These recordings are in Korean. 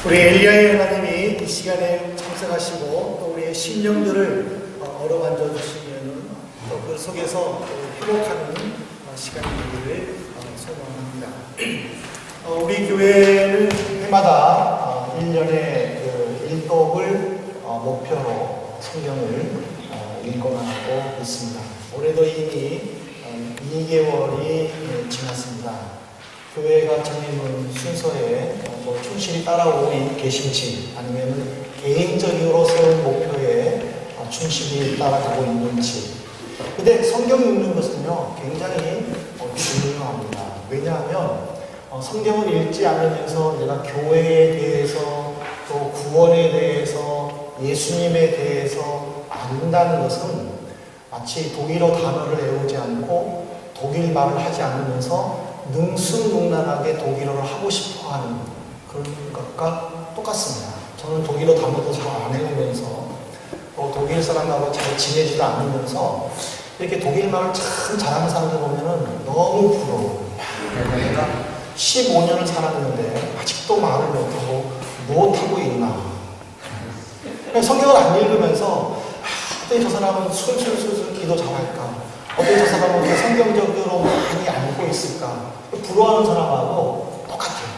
우리 엘리야의 하나님이 이 시간에 참석하시고 또 우리의 심령들을 어루만져 주시면 또 그 속에서 회복하는 시간이 되기를 소망합니다. 우리 교회는 해마다 1년에 그 일독을 목표로 성경을 읽어나가고 있습니다. 올해도 이미 2개월이 지났습니다. 교회가 정해놓은 순서에 충실히 따라오고 계신지 아니면 개인적으로 세운 목표에 충실히 따라가고 있는지. 근데 성경 읽는 것은요 굉장히 중요합니다. 왜냐하면 성경을 읽지 않으면서 내가 교회에 대해서 또 구원에 대해서 예수님에 대해서 안다는 것은 마치 독일어 단어를 외우지 않고 독일 말을 하지 않으면서 능수능란하게 독일어를 하고 싶어하는 그런 것과 똑같습니다. 저는 독일어 단어도 잘 안 외우면서 또 독일 사람하고 잘 지내지도 않으면서 이렇게 독일 말을 참 잘하는 사람들 보면은 너무 부러워요. 내가 15년을 살았는데 아직도 말을 못하고 있나. 성경을 안 읽으면서 어떻게 저 사람은 술술술 기도 잘할까? 어떻게 저 사람은 성경적으로 많이 알고 있을까? 부러워하는 사람하고 똑같아요.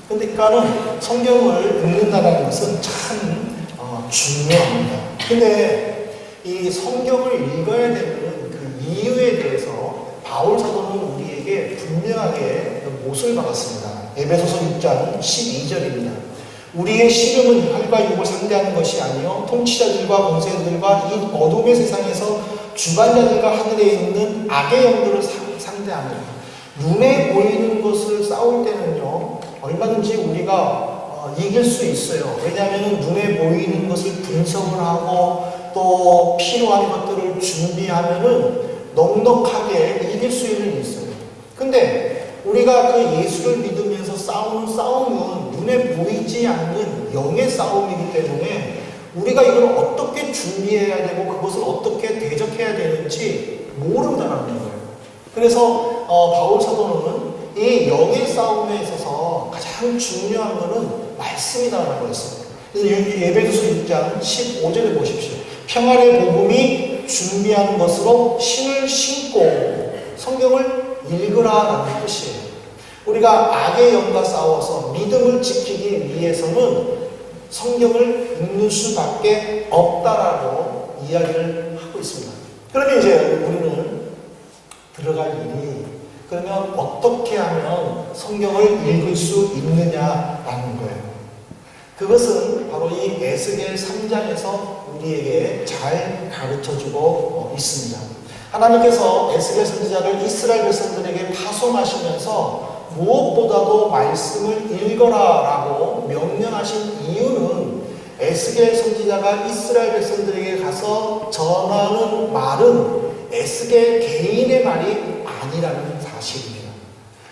그러니까는 성경을 읽는다는 것은 참 중요합니다. 근데 이 성경을 읽어야 되는 그 이유에 대해서 바울 사도는 우리에게 분명하게 못을 박았습니다. 에베소서 6장 12절입니다. 우리의 씨름은 혈과 육을 상대하는 것이 아니요 통치자들과 권세들과 이 어둠의 세상에서 주관자들과 하늘에 있는 악의 영들을 상대하는, 눈에 보이는 것을 싸울 때는요 얼마든지 우리가 이길 수 있어요. 왜냐하면 눈에 보이는 것을 분석을 하고 또 필요한 것들을 준비하면은 넉넉하게 이길 수 있어요. 근데 우리가 그 예수를 믿으면서 싸우는 싸움은 눈에 보이지 않는 영의 싸움이기 때문에 우리가 이걸 어떻게 준비해야 되고 그것을 어떻게 대적해야 되는지 모른다는 거예요. 그래서 바울 사도는 이 영의 싸움에 있어서 가장 중요한 것은 말씀이라는 거였어요. 에베소서 6장 15절에 보십시오. 평안의 복음이 준비한 것으로 신을 신고 성경을 읽으라라는 뜻이에요. 우리가 악의 영과 싸워서 믿음을 지키기 위해서는 성경을 읽는 수밖에 없다라고 이야기를 하고 있습니다. 그러면 이제 우리는 들어갈 일이, 그러면 어떻게 하면 성경을 읽을 수 있느냐라는 거예요. 그것은 바로 이 에스겔 3장에서 우리에게 잘 가르쳐주고 있습니다. 하나님께서 에스겔 선지자를 이스라엘 백성들에게 파송하시면서 무엇보다도 말씀을 읽어라라고 명령하신 이유는 에스겔 선지자가 이스라엘 백성들에게 가서 전하는 말은 에스겔 개인의 말이 아니라는 사실입니다.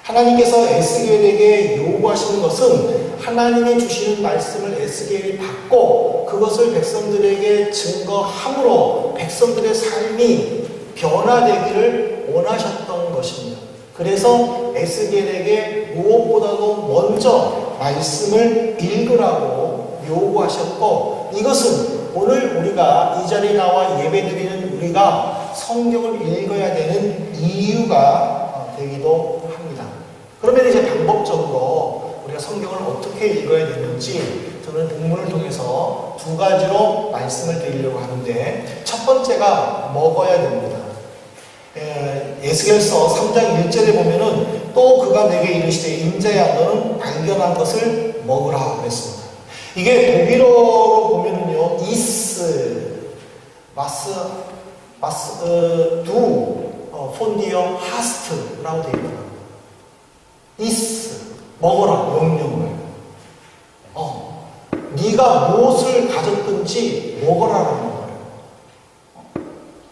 하나님께서 에스겔에게 요구하시는 것은 하나님이 주시는 말씀을 에스겔이 받고 그것을 백성들에게 증거함으로 백성들의 삶이 변화되기를 원하셨던 것입니다. 그래서 에스겔에게 무엇보다도 먼저 말씀을 읽으라고 요구하셨고, 이것은 오늘 우리가 이 자리에 나와 예배드리는 우리가 성경을 읽어야 되는 이유가 되기도 합니다. 그러면 이제 방법적으로 우리가 성경을 어떻게 읽어야 되는지 저는 본문을 통해서 두 가지로 말씀을 드리려고 하는데, 첫 번째가 먹어야 됩니다. 에스겔서 3장 1절에 보면은 또 그가 내게 이르시되 인자야 너는 발견한 것을 먹으라 그랬습니다. 이게 독일어로 보면은요 두 폰디어 하스트라고 되어 있거든요. 먹어라 명령을. 네가 무엇을 가졌든지 먹어라라는 거예요.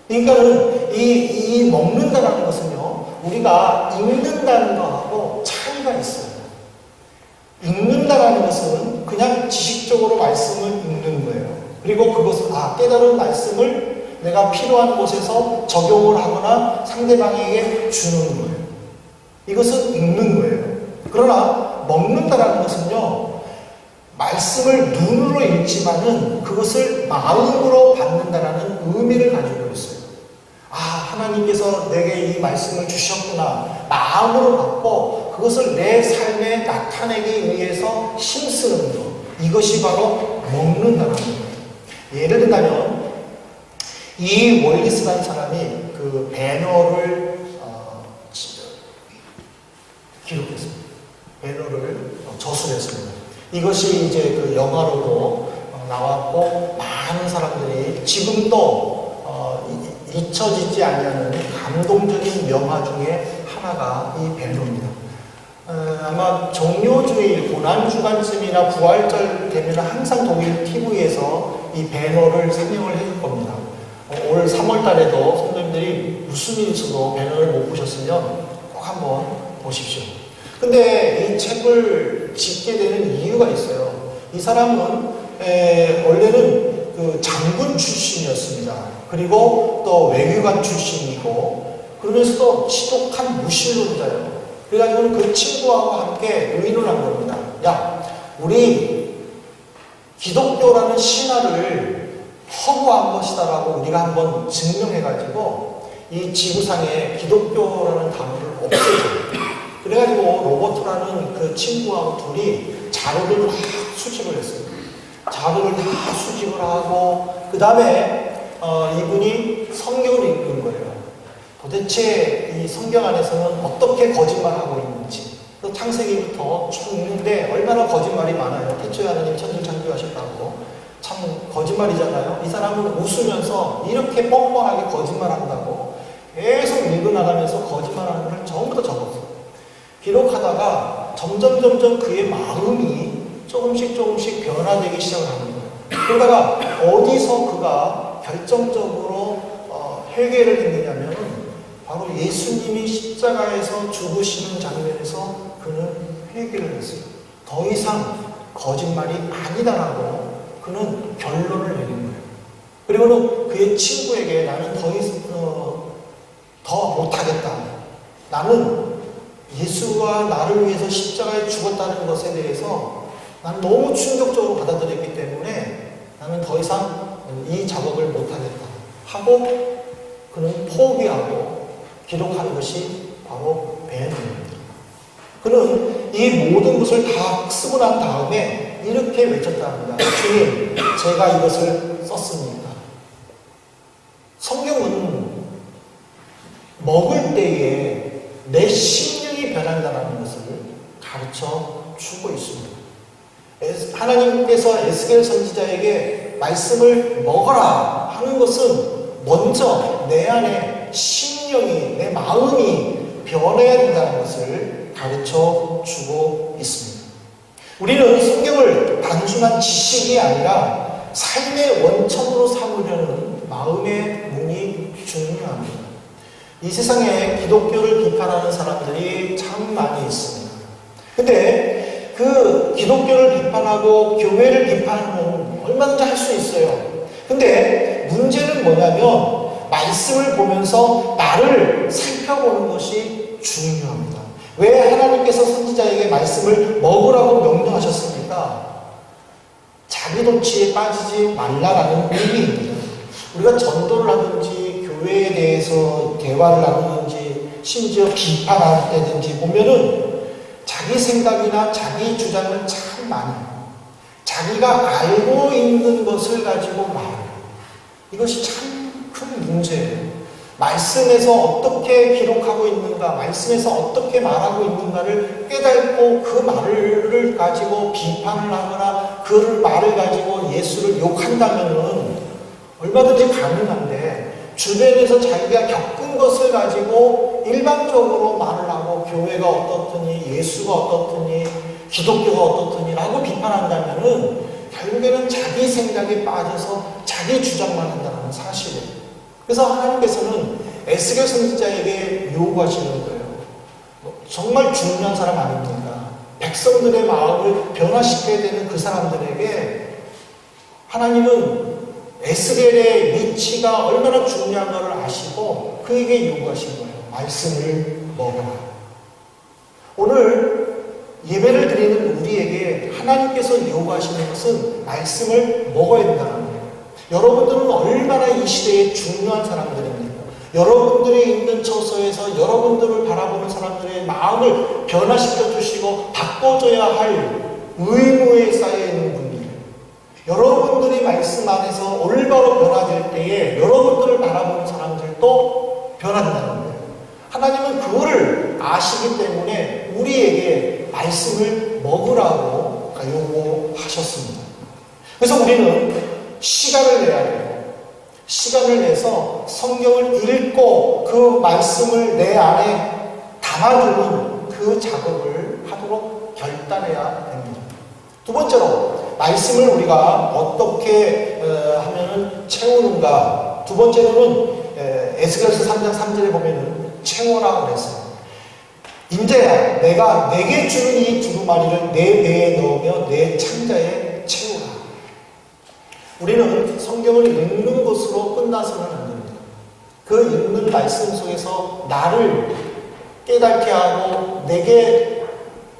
그러니까는 이 먹는다는 것은요 우리가 읽는다는 것하고 차이가 있어요. 읽는다는 것은 그냥 지식적으로 말씀을 읽는 거예요. 그리고 그것을 깨달은 말씀을 내가 필요한 곳에서 적용을 하거나 상대방에게 주는 거예요. 이것은 읽는 거예요. 그러나 먹는다는 것은요 말씀을 눈으로 읽지만은 그것을 마음으로 받는다라는 의미를 가지고 있어요. 아, 하나님께서 내게 이 말씀을 주셨구나. 마음으로 받고 그것을 내 삶에 나타내기 위해서 힘쓰는 것. 이것이 바로 먹는다는 거예요. 예를 들면 이 월리스라는 사람이 그 배너를 기록했습니다. 배너를 저술했습니다. 이것이 이제 그 영화로도 나왔고 많은 사람들이 지금도 잊혀지지 않는 감동적인 명화 중에 하나가 이 배너입니다. 아마 종료주일, 고난주간쯤이나 부활절 되면 항상 독일 TV에서 이 배너를 상영을 해줄 겁니다. 올 3월 달에도 성도님들이 무슨 일 있어도 배너를 못 보셨으면 꼭 한번 보십시오. 근데 이 책을 짓게 되는 이유가 있어요. 이 사람은 원래는 그 장군 출신이었습니다. 그리고 또 외교관 출신이고 그러면서도 지독한 무신론자예요. 그래가지고 그 친구하고 함께 의논한 겁니다. 야, 우리 기독교라는 신화를 허구한 것이다라고 우리가 한번 증명해가지고 이 지구상에 기독교라는 단어를 없애줘. 그래가지고 로버트라는 그 친구하고 둘이 자료를 막 수집을 했어요. 자료를 다 수집을 하고 그 다음에 이분이 성경을 읽는 거예요. 도대체 이 성경 안에서는 어떻게 거짓말하고 있는지 창세기부터 쭉 읽는데 얼마나 거짓말이 많아요. 태초에 하나님이 천지를 창조하셨다고. 참 거짓말이잖아요. 이 사람은 웃으면서 이렇게 뻔뻔하게 거짓말한다고 계속 읽어나가면서 거짓말하는 걸 전부 다 적었어요. 기록하다가 점점 그의 마음이 조금씩 변화되기 시작을 합니다. 그러다가 어디서 그가 결정적으로 회개를 했느냐면 바로 예수님이 십자가에서 죽으시는 장면에서 그는 회개를 했어요. 더 이상 거짓말이 아니다라고 그는 결론을 내린 거예요. 그리고는 그의 친구에게 나는 더 못하겠다. 나는 예수가 나를 위해서 십자가에 죽었다는 것에 대해서 나는 너무 충격적으로 받아들였기 때문에 나는 더 이상 이 작업을 못하겠다 하고 그는 포기하고 기록한 것이 바로 배너입니다. 그는 이 모든 것을 다 쓰고 난 다음에 이렇게 외쳤다 합니다. 주님, 제가 이것을 썼습니다. 성경은 먹을 때에 내 심령이 변한다는 것을 가르쳐 주고 있습니다. 하나님께서 에스겔 선지자에게 말씀을 먹어라 하는 것은 먼저 내 안에 심령이, 내 마음이 변해야 된다는 것을 가르쳐 주고 있습니다. 우리는 성경을 단순한 지식이 아니라 삶의 원천으로 삼으려는 마음의 문이 중요합니다. 이 세상에 기독교를 비판하는 사람들이 참 많이 있습니다. 근데 그 기독교를 비판하고 교회를 비판하는 얼마든지 할 수 있어요. 근데 문제는 뭐냐면 말씀을 보면서 나를 살펴보는 것이 중요합니다. 왜 하나님께서 선지자에게 말씀을 먹으라고 명령하셨습니까? 자기 도취에 빠지지 말라라는 의미입니다. 우리가 전도를 하든지 교회에 대해서 대화를 나누는지 심지어 비판할 때든지 보면은 자기 생각이나 자기 주장을 참 많이 해요. 자기가 알고 있는 것을 가지고 말해요. 이것이 참 큰 문제예요. 말씀에서 어떻게 기록하고 있는가, 말씀에서 어떻게 말하고 있는가를 깨닫고 그 말을 가지고 비판을 하거나 그 말을 가지고 예수를 욕한다면은 얼마든지 가능한데 주변에서 자기가 겪은 것을 가지고 일반적으로 말을 하고 교회가 어떻더니 예수가 어떻더니 기독교가 어떻더니 라고 비판한다면은 결국에는 자기 생각에 빠져서 자기 주장만 한다는 사실이에요. 그래서 하나님께서는 에스겔 선지자에게 요구하시는 거예요. 정말 중요한 사람 아닙니까? 백성들의 마음을 변화시켜야 되는 그 사람들에게 하나님은 에스겔의 위치가 얼마나 중요한가를 아시고 그에게 요구하신 거예요. 말씀을 먹어라. 오늘 예배를 드리는 우리에게 하나님께서 요구하시는 것은 말씀을 먹어야 된다는 거예요. 여러분들은 얼마나 이 시대에 중요한 사람들입니까? 여러분들이 있는 처소에서 여러분들을 바라보는 사람들의 마음을 변화시켜 주시고 바꿔줘야 할 의무에 쌓여있는 분들이에요. 여러분들이 말씀 안에서 올바로 변화될 때에 여러분들을 바라보는 사람들도 변화된다는 거예요. 하나님은 그거를 아시기 때문에 우리에게 말씀을 먹으라고 요구하셨습니다. 그래서 우리는 시간을 내야 돼요. 시간을 내서 성경을 읽고 그 말씀을 내 안에 담아두는 그 작업을 하도록 결단해야 됩니다. 두 번째로 말씀을 우리가 어떻게 하면 채우는가. 두 번째로는 에스겔서 3장 3절에 보면은 채워라 그랬어요. 인자야 내가 내게 주는 이 두루마리를 내 배에 넣으며 내 창자에 채우라. 우리는 성경을 읽는 것으로 끝나서는 안 됩니다. 그 읽는 말씀 속에서 나를 깨닫게 하고 내게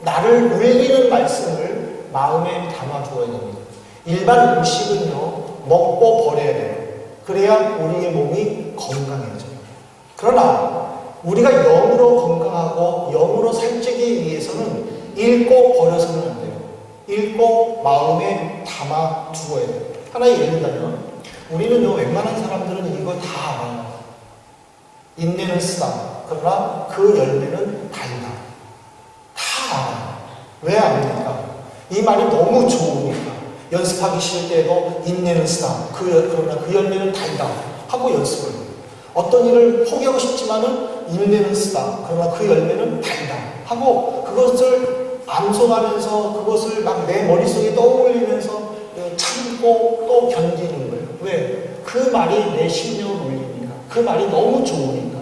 나를 울리는 말씀을 마음에 담아두어야 됩니다. 일반 음식은요 먹고 버려야 돼요. 그래야 우리의 몸이 건강해져요. 그러나 우리가 영으로 건강하고 영으로 살찌기 위해서는 읽고 버려서는 안 돼요. 읽고 마음에 담아두어야 돼요. 하나의 예를 들면 우리는요 웬만한 사람들은 이거 다 알아요. 인내는 쓰다. 그러나 그 열매는 달다. 다 알아요. 왜 압니까? 이 말이 너무 좋으니까. 연습하기 싫을 때도 인내는 쓰다. 그러나 그 열매는 달다. 하고 연습을 해요. 어떤 일을 포기하고 싶지만은 인내는 쓰다. 그러나 그 열매는 달다. 하고 그것을 암송하면서 그것을 막 내 머릿속에 떠올리면서 참고 또 견디는 거예요. 왜? 그 말이 내 심령을 울리니까. 그 말이 너무 좋으니까.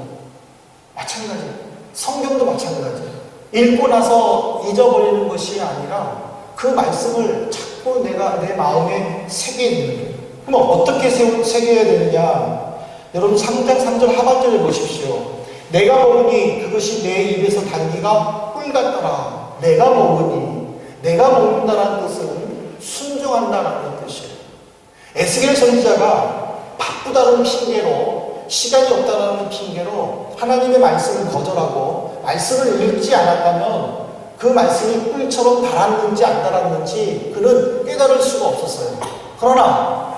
마찬가지예요. 성경도 마찬가지예요. 읽고 나서 잊어버리는 것이 아니라 그 말씀을 자꾸 내가 내 마음에 새기는 거예요. 그럼 어떻게 새겨야 되느냐? 여러분 3장 3절 하반절을 보십시오. 내가 먹으니 그것이 내 입에서 단기가 꿀 같더라. 내가 먹으니 내가 먹는다는 뜻은 순종한다는 뜻이에요. 에스겔 선지자가 바쁘다는 핑계로 시간이 없다는 핑계로 하나님의 말씀을 거절하고 말씀을 읽지 않았다면 그 말씀이 꿀처럼 달았는지 안 달았는지 그는 깨달을 수가 없었어요. 그러나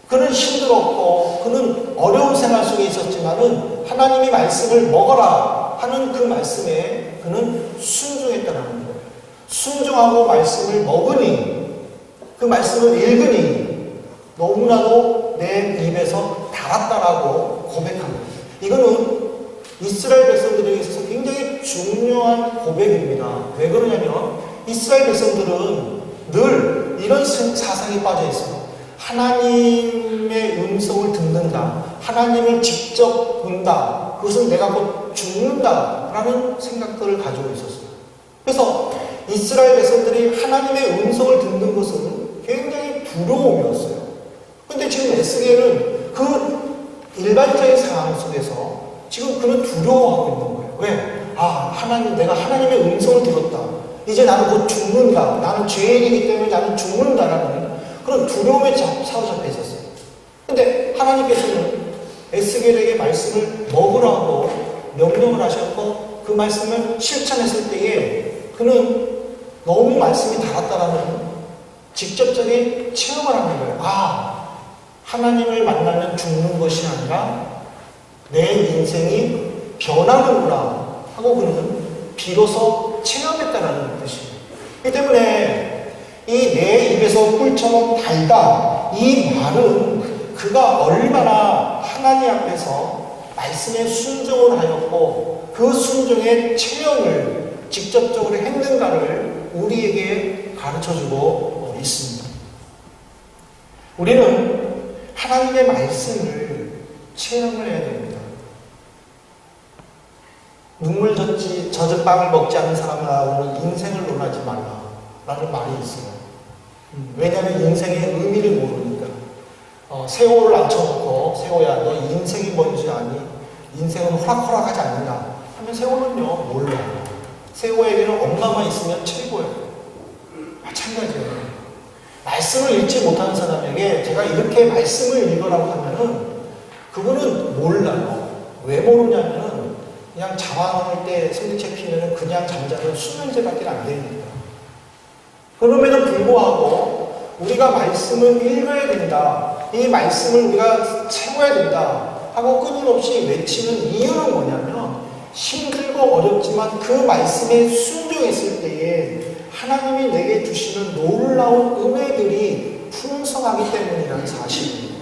그는 힘들었고 그는 어려운 생활 속에 있었지만은 하나님의 말씀을 먹어라 하는 그 말씀에 그는 순종했다는 거예요. 순종하고 말씀을 먹으니 그 말씀을 읽으니 너무나도 내 입에서 달았다라고 고백합니다. 이거는 이스라엘 백성들에게 있어서 굉장히 중요한 고백입니다. 왜 그러냐면 이스라엘 백성들은 늘 이런 사상에 빠져 있어요. 하나님의 음성을 듣는다. 하나님을 직접 본다. 그것은 내가 곧 죽는다. 라는 생각들을 가지고 있었어요. 그래서 이스라엘 백성들이 하나님의 음성을 듣는 것은 굉장히 두려움이었어요. 근데 지금 에스겔은 그 일반적인 상황 속에서 지금 그는 두려워하고 있는 거예요. 왜? 내가 하나님의 음성을 들었다. 이제 나는 곧 죽는다. 나는 죄인이기 때문에 나는 죽는다라는 그런 두려움에 사로잡혀 있었어요. 근데 하나님께서는 에스겔에게 말씀을 먹으라고 명령을 하셨고 그 말씀을 실천했을 때에 그는 너무 말씀이 달았다라는 직접적인 체험을 하는 거예요. 하나님을 만나면 죽는 것이 아니라 내 인생이 변하는구나 하고 그는 비로소 체험했다라는 뜻이에요. 그렇기 때문에 이 내 입에서 꿀처럼 달다 이 말은 그가 얼마나 하나님 앞에서 말씀에 순종을 하였고 그 순종의 체험을 직접적으로 했는가를 우리에게 가르쳐주고 있습니다. 우리는 하나님의 말씀을 체험을 해야 됩니다. 눈물 젖은 빵을 먹지 않는 사람하고는 인생을 논하지 말라라는 말이 있어요. 왜냐하면 인생의 의미를 모르니까. 세호를 앉혀놓고 세호야 너 인생이 뭔지 아니? 인생은 호락호락하지 않는다 하면 세호는요 몰라요. 세호에게는 엄마만 있으면 최고예요. 마찬가지예요. 말씀을 읽지 못하는 사람에게 제가 이렇게 말씀을 읽으라고 하면은 그거는 몰라요. 왜 모르냐면은 그냥 자만할 때 성경책 피면은 그냥 잠자는 수면제밖에 안 됩니다. 그럼에도 불구하고 우리가 말씀을 읽어야 된다. 이 말씀을 우리가 채워야 된다. 하고 끊임없이 외치는 이유는 뭐냐면 힘들고 어렵지만 그 말씀에 순종했을 때에 하나님이 내게 주시는 놀라운 은혜들이 풍성하기 때문이라는 사실입니다.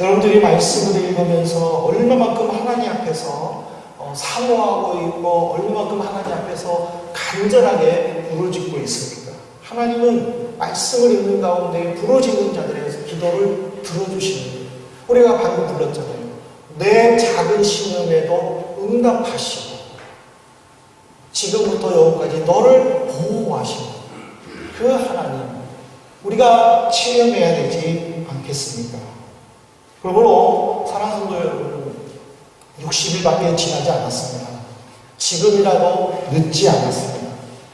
여러분들이 말씀을 읽으면서 얼마만큼 하나님 앞에서 사모하고 있고 얼마만큼 하나님 앞에서 간절하게 부르짖고 있습니까? 하나님은 말씀을 읽는 가운데 부르짖는 자들의 기도를 들어주시는 우리가 방금 불렀잖아요. 내 작은 신음에도 응답하시고 지금부터 영원까지 너를 보호하시고 그 하나님 우리가 체험해야 되지 않겠습니까? 그러므로 사랑하는 성도 여러분 60일밖에 지나지 않았습니다. 지금이라도 늦지 않았습니다.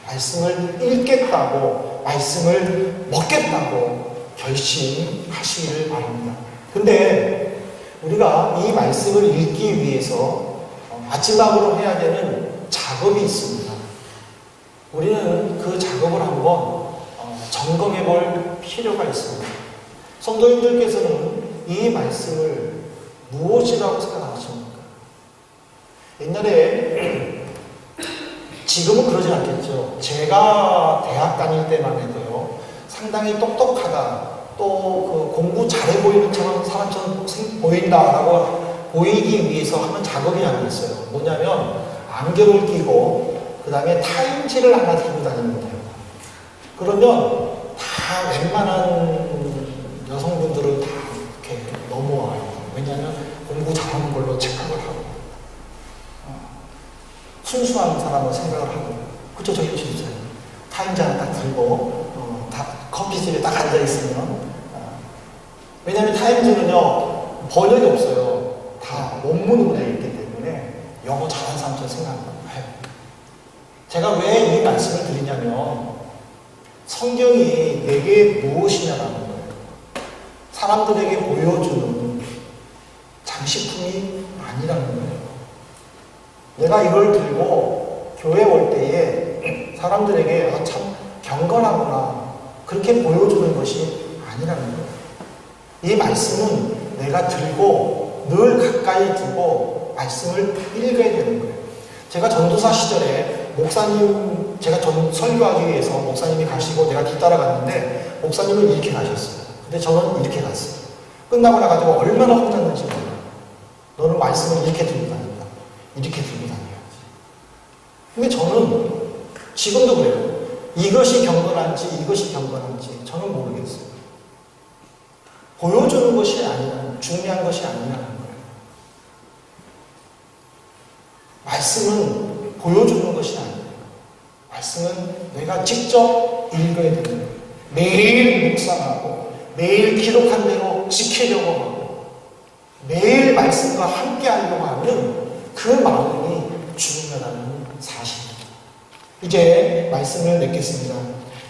말씀을 읽겠다고 말씀을 먹겠다고 결심하시기를 바랍니다. 근데 우리가 이 말씀을 읽기 위해서 마지막으로 해야 되는 작업이 있습니다. 우리는 그 작업을 한번 점검해 볼 필요가 있습니다. 성도님들께서는 이 말씀을 무엇이라고 생각하십니까? 옛날에 지금은 그러지 않겠죠. 제가 대학 다닐 때만 해도요. 상당히 똑똑하다. 또 그 공부 잘해 보이는 사람처럼 보인다라고 보이기 위해서 하는 작업이 하나 있어요. 뭐냐면 안경을 끼고 그 다음에 타임지를 하나 들고 다니는 거예요. 그러면 다 웬만한 여성분들은 다 이렇게 넘어와요. 왜냐하면 공부 잘하는 걸로 착각을 하고 순수한 사람을 생각을 하고 그쵸? 저희 집에서 타임지 하나 딱 들고 다 커피집에 딱 앉아있으면 왜냐하면 타임즈는요 번역이 없어요. 다 원문으로 되어 있기 때문에 영어 잘하는 사람처럼 생각해요. 제가 왜 이 말씀을 드리냐면 성경이 내게 무엇이냐라는 거예요. 사람들에게 보여주는 장식품이 아니라는 거예요. 내가 이걸 들고 교회 올 때에 사람들에게 참 경건하구나 그렇게 보여주는 것이 아니라는 거예요. 이 말씀은 내가 들고 늘 가까이 두고 말씀을 읽어야 되는 거예요. 제가 전도사 시절에 목사님, 제가 설교하기 위해서 목사님이 가시고 내가 뒤따라 갔는데 목사님은 이렇게 가셨어요. 근데 저는 이렇게 갔어요. 끝나고 나가지고 얼마나 혼났는지 몰라요. 너는 말씀을 이렇게 들고 다닌다. 이렇게 들고 다녀야지. 근데 저는 지금도 그래요. 이것이 경건한지 이것이 경건한지 저는 모르겠어요. 보여주는 것이 아니라 중요한 것이 아니라는 거예요. 말씀은 보여주는 것이 아니에요. 말씀은 내가 직접 읽어야 되는 거예요. 매일 묵상하고 매일 기록한 대로 지키려고 하고 매일 말씀과 함께 하려고 하는 그 마음이 중요하다는 사실입니다. 이제 말씀을 맺겠습니다.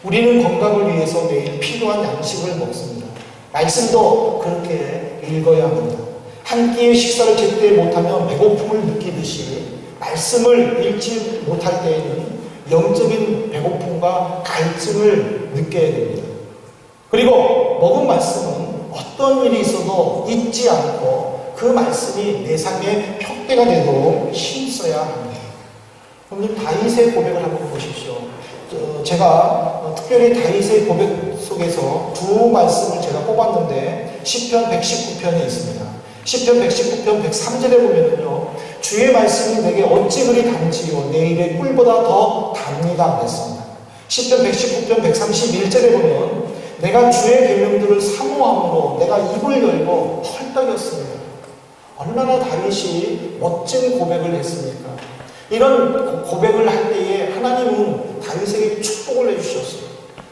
우리는 건강을 위해서 매일 필요한 양식을 먹습니다. 말씀도 그렇게 읽어야 합니다. 한 끼의 식사를 제때 못하면 배고픔을 느끼듯이 말씀을 읽지 못할 때에는 영적인 배고픔과 갈증을 느껴야 됩니다. 그리고 먹은 말씀은 어떤 일이 있어도 잊지 않고 그 말씀이 내 삶의 푯대가 되도록 힘써야 합니다. 그럼 다윗의 고백을 한번 보십시오. 제가 특별히 다윗의 고백 속에서 두 말씀을 제가 뽑았는데 시편 119편에 있습니다. 시편 119편 103절에 보면은요, 주의 말씀이 내게 어찌 그리 단지요 내 입의 꿀보다 더 답니다 그랬습니다. 시편 119편 131절에 보면 내가 주의 계명들을 사모함으로 내가 입을 열고 헐떡였습니다. 얼마나 다윗이 멋진 고백을 했습니까? 이런 고백을 할 때에 하나님은 다윗에게 축복을 해주셨어요.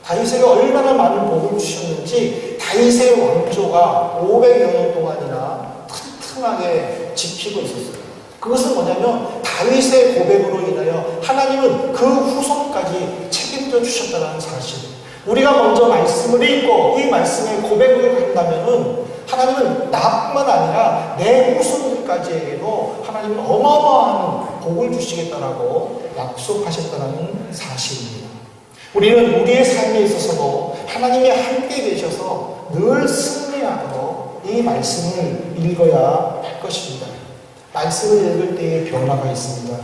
다윗에게 얼마나 많은 복을 주셨는지 다윗의 왕조가 500여 년 동안이나 튼튼하게 지키고 있었어요. 그것은 뭐냐면 다윗의 고백으로 인하여 하나님은 그 후손까지 책임져 주셨다는 사실. 우리가 먼저 말씀을 읽고 이 말씀의 고백을 한다면은 하나님은 나뿐만 아니라 내 후손들까지에게도 하나님은 어마어마한 복을 주시겠다라고 약속하셨다는 사실입니다. 우리는 우리의 삶에 있어서도 하나님이 함께 계셔서 늘 승리하도록 이 말씀을 읽어야 할 것입니다. 말씀을 읽을 때에 변화가 있습니다.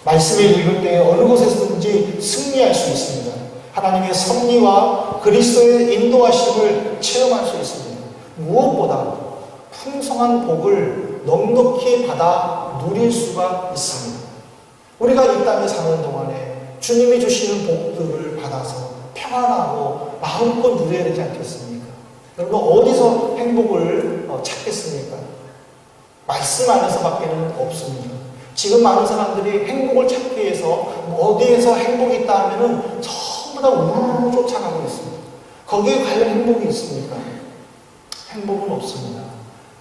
말씀을 읽을 때에 어느 곳에서든지 승리할 수 있습니다. 하나님의 섭리와 그리스도의 인도하심을 체험할 수 있습니다. 무엇보다 풍성한 복을 넉넉히 받아 누릴 수가 있습니다. 우리가 이 땅에 사는 동안에 주님이 주시는 복들을 받아서 평안하고 마음껏 누려야 되지 않겠습니까? 여러분 어디서 행복을 찾겠습니까? 말씀 안에서밖에는 없습니다. 지금 많은 사람들이 행복을 찾기 위해서 어디에서 행복이 있다 하면은 전부 다 우르르 쫓아가고 있습니다. 거기에 과연 행복이 있습니까? 행복은 없습니다.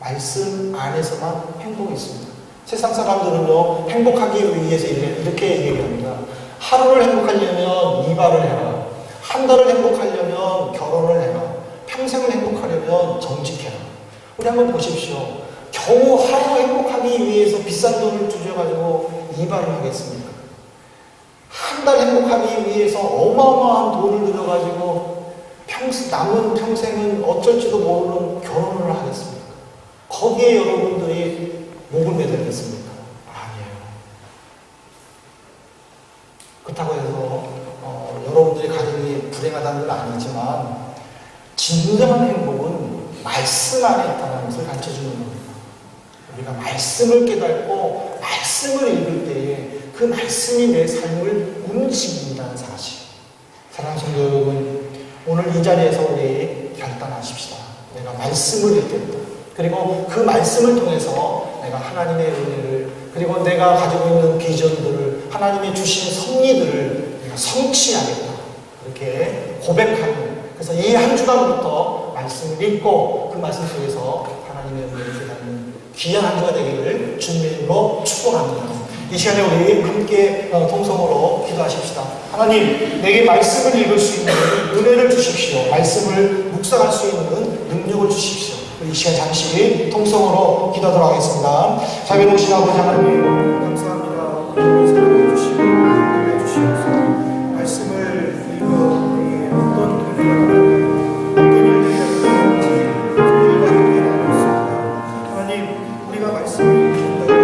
말씀 안에서만 행복이 있습니다. 세상 사람들은요, 행복하기 위해서 이렇게 얘기합니다. 하루를 행복하려면 이발을 해라. 한 달을 행복하려면 결혼을 해라. 평생을 행복하려면 정직해라. 우리 한번 보십시오. 겨우 하루 행복하기 위해서 비싼 돈을 주셔가지고 이발을 하겠습니까? 한 달 행복하기 위해서 어마어마한 돈을 들여가지고 남은 평생은 어쩔지도 모르는 결혼을 하겠습니까? 거기에 여러분들이 목을 매달겠습니까? 아니에요. 그렇다고 해서 여러분들의 가정이 불행하다는 건 아니지만 진정한 행복은 말씀 안에 있다는 것을 가르쳐주는 겁니다. 우리가 말씀을 깨닫고 말씀을 읽을 때에 그 말씀이 내 삶을 움직인다는 사실. 사랑하는 성도 여러분, 오늘 이 자리에서 우리 결단하십시다. 내가 말씀을 읽겠다. 그리고 그 말씀을 통해서 내가 하나님의 은혜를, 그리고 내가 가지고 있는 비전들을, 하나님이 주신 섭리들을 내가 성취하겠다. 이렇게 고백하는. 그래서 이 한 주간부터 말씀을 읽고 그 말씀 속에서 하나님의 은혜를 깨닫는 귀한 한 주가 되기를 주님의 이름으로 축복합니다. 이 시간에 우리 함께 통성으로 기도하십시다. 하나님, 내게 말씀을 읽을 수 있는 은혜를 주십시오. 말씀을 묵상할 수 있는 능력을 주십시오. 이 시간 잠시 통성으로 기도하도록 하겠습니다. 자비로 오신 아버지 하나님, 감사합니다. 사랑해 주시고 은혜 주시옵소서. 말씀을 읽어 우리 어떤 은혜가 어떤 일들이 일어나는지 우리가 함께 나누었습니다. 하나님, 우리가 말씀을 읽는다고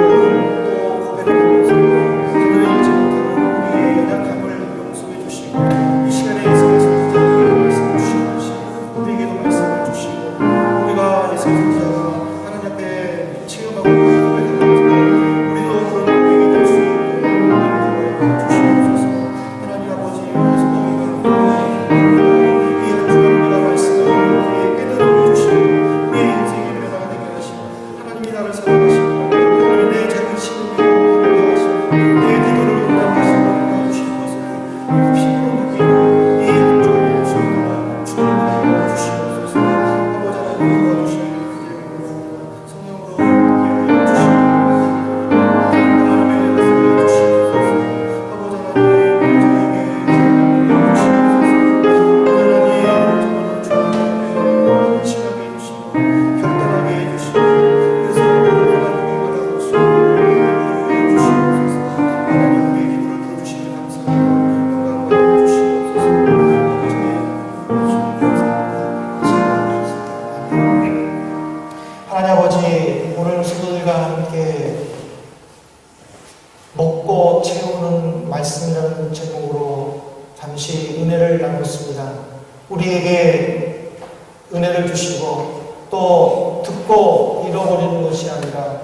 하나님 아버지, 오늘 성도들과 함께 먹고 채우는 말씀이라는 제목으로 잠시 은혜를 나눴습니다. 우리에게 은혜를 주시고 또 듣고 잃어버리는 것이 아니라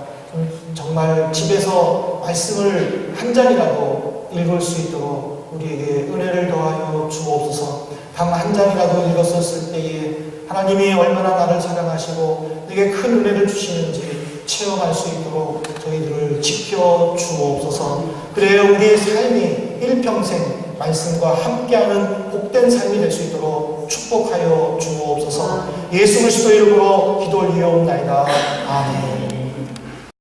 정말 집에서 말씀을 한 장이라도 읽을 수 있도록 우리에게 은혜를 더하여 주옵소서. 단 한 장이라도 읽었었을 때에 하나님이 얼마나 나를 사랑하시고 내게 큰 은혜를 주시는지 체험할 수 있도록 저희들을 지켜 주옵소서. 그래야 우리의 삶이 일평생 말씀과 함께하는 복된 삶이 될 수 있도록 축복하여 주옵소서. 예수 그리스도 이름으로 기도 올리옵나이다. 아멘.